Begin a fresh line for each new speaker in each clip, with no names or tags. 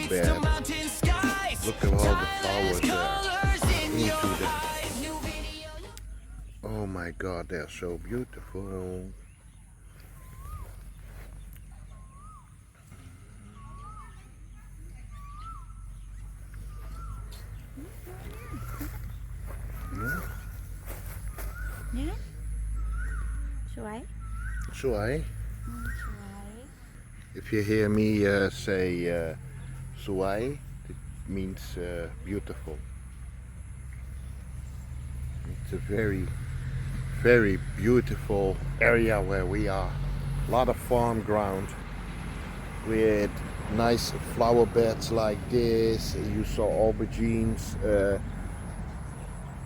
bed. Look at all the flowers there into the. Oh my God, they're so beautiful.
Yeah. สวย
Suai.
สวย
If you hear me say Suai, it means beautiful. It's a very, very beautiful area where we are. A lot of farm ground with nice flower beds like this. You saw aubergines.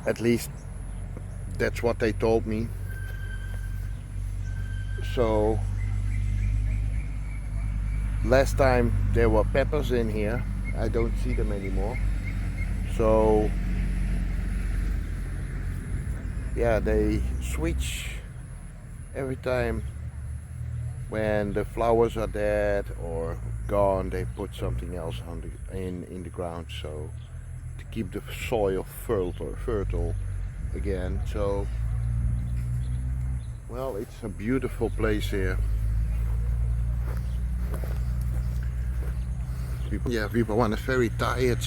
At least that's what they told me. So last time there were peppers in here. I don't see them anymore. So yeah, they switch every time when the flowers are dead or gone. They put something else on in the ground, so to keep the soil fertile again. So well, it's a beautiful place here. Vipawan is very tired.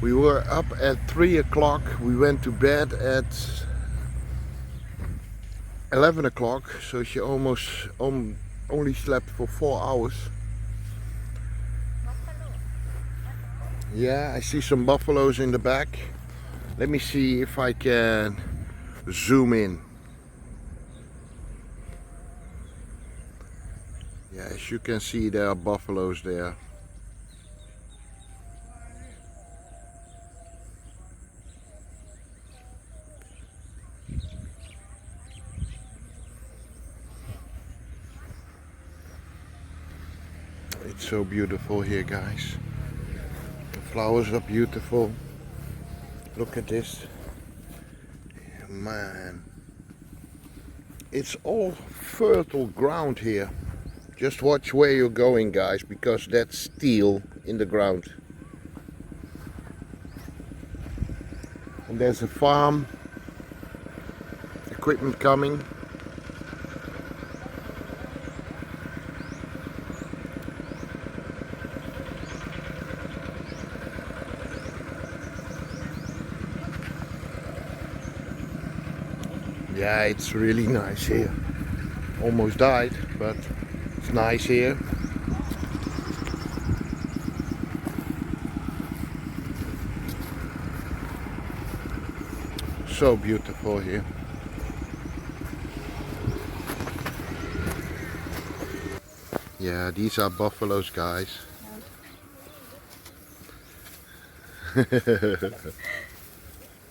We were up at 3 o'clock. We went to bed at 11 o'clock, so she only slept for 4 hours. Yeah, I see some buffaloes in the back. Let me see if I can zoom in. Yeah, as you can see, there are buffaloes there. It's so beautiful here, guys. The flowers are beautiful. Look at this. Man. It's all fertile ground here. Just watch where you're going, guys, because that's steel in the ground. And there's a farm equipment coming. Yeah, it's really nice here. Almost died, but it's nice here. So beautiful here. Yeah, these are buffaloes, guys.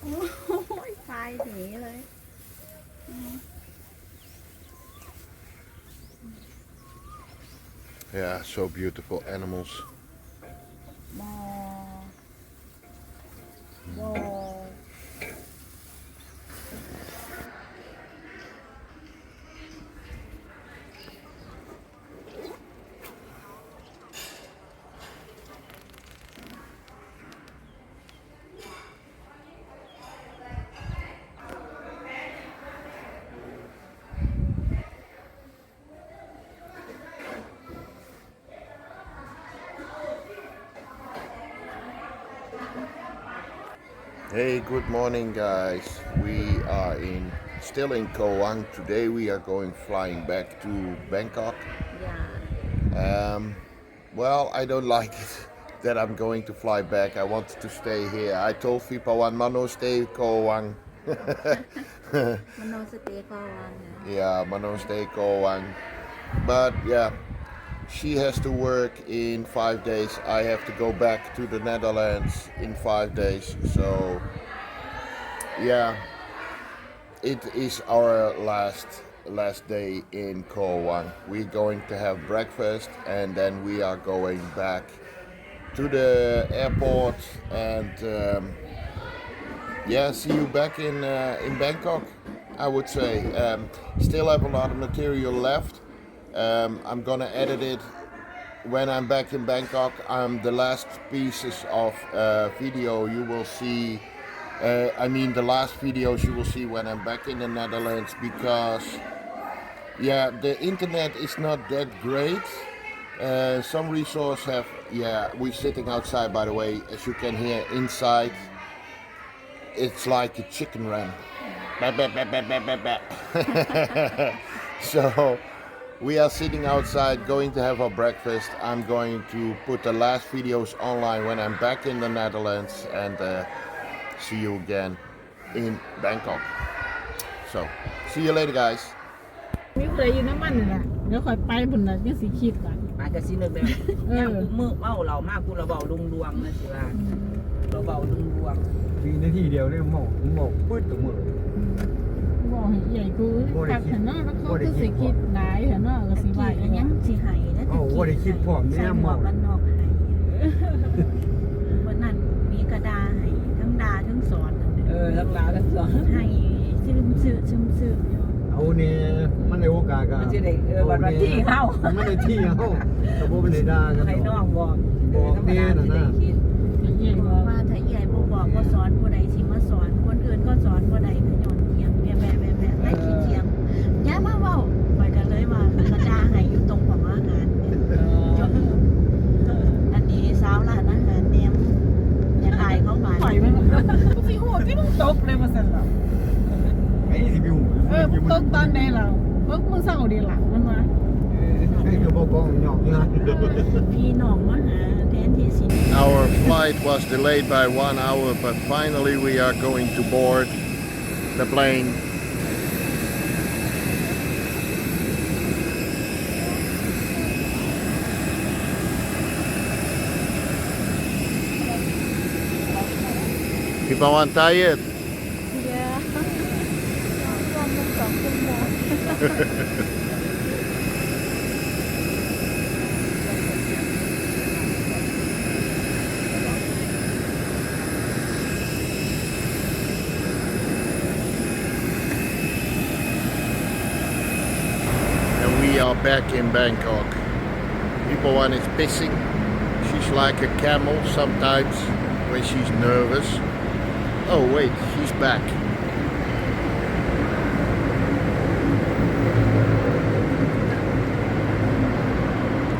โอ้ยตายหนีเลย
Yeah, so beautiful animals.
มอโบ
Hey, good morning, guys. We are still in Kho Wang. Today we are going flying back to Bangkok.
อย่า
Well, I don't like it that I'm going to fly back. I wanted to stay here. I told Vipawan Mano stay Kho Wang.
มโนสติก็วางนะ
Yeah, Mano stay Kho Wang. But yeah, she has to work in 5 days. I have to go back to the Netherlands in 5 days. So yeah, it is our last day in Kho Wang. We're going to have breakfast and then we are going back to the airport and yeah, see you back in Bangkok. I would say still have a lot of material left. I'm gonna edit it when I'm back in Bangkok, the last pieces of video you will see. The last videos you will see when I'm back in the Netherlands, because yeah, the internet is not that great. Some resources have, yeah, we're sitting outside, by the way, as you can hear inside. It's like a chicken run. So we are sitting outside going to have our breakfast. I'm going to put the last videos online when I'm back in the Netherlands, and see you again in Bangkok. So see you later, guys.
มีผู้ใดอยู่น้ำมันนี่แหละเดี๋ยวคอยไปบุญน่ะยังสิคิดว่า
ปากกระซิบเลยแบบย่างกูมือเมาเรามากกูเราเบาลุงดวงนะสิว่าเราเบาลุงดวง
ปีนาทีเดียวเนี่ยหมอกปื้ดตัวมือ
บอกให้ใหญ่กูคักเห็นเนาะแล้วเขาคือสิคิดหลายเห็นเนาะก็สิว่าอย่าง
ยั
เงี้ย
งสิหายนะ
โอ้โหได้คิดพร้อม
ใส่
เนี่ย
ห
ห
ม
ม
ว
อก ก
กันนอกหายวันนั้นมีกระดาให้ทั้งดาทั้งสอน
ทั้งลาทั้งสอง
ให้ซึมซึม
เอาเนี่ยมันในโอกาสกัน
มันจะได้วันที่เข้า
มันในที่เข้าแต่พวกมันในด่ากัน
ให้น้องบอก
บอกเนี่ยนะนะ
ใหญ่
บอกว่าถ้าใหญ่บอกว่าสอนผู้ใดสิมาสอนคนอื่นก็สอนผู้ใดก็ย้อนเทียงแม่ไม่ขี้เทียงย่ามาเว้าไปกันเลยว่ากระดาให้อยู่ตรงของอาหารจนอันนี้สาวร้านอาหารเนี่ยอย่าอายเขาบาด
ปล่อยมันกูสิโหดที่มึงตกเลยมาสั่นหรอ
ไอ้สิบิว
มึงตกตอนใดเรามึงเศร้าดีหลังมันมา
ไอ้เดี๋ยวบอกหยอกเนี่ย
พี่น้องมาหาแทนที่สิ
Our flight was delayed by 1 hour, but finally we are going to board the plane. People want tired.
เยอะรวมเป็น2 ชั่วโมง
And we are back in Bangkok. People one is pissing. She's like a camel sometimes when she's nervous. Oh wait, she's back.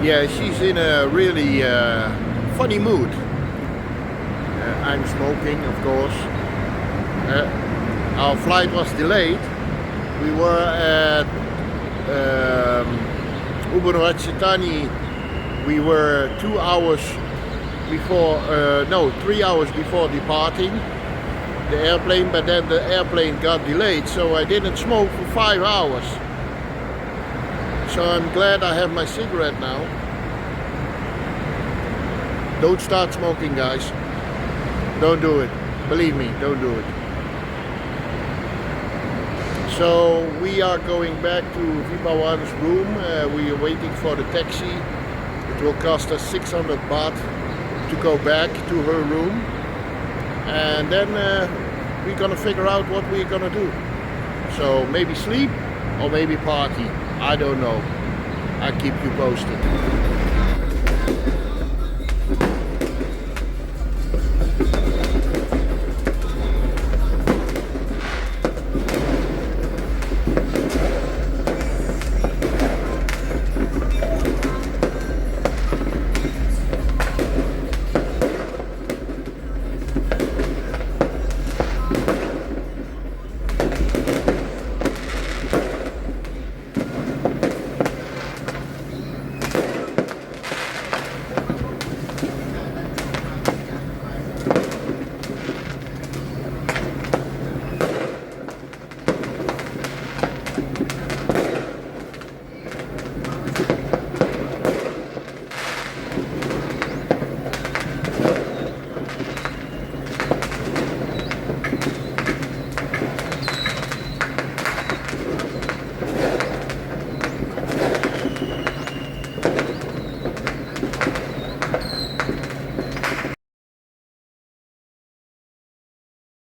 Yeah, she's in a really funny mood. I'm smoking, of course. Our flight was delayed. We were at Ubunwachitani. We were 2 hours before, 3 hours before departing the airplane, but then the airplane got delayed, so I didn't smoke for 5 hours. So I'm glad I have my cigarette now. Don't start smoking, guys. Don't do it. Believe me, don't do it. So we are going back to Vipawan's room. We are waiting for the taxi. It will cost us 600 baht to go back to her room. And then we're gonna figure out what we're gonna do. So maybe sleep or maybe party. I don't know. I'll keep you posted.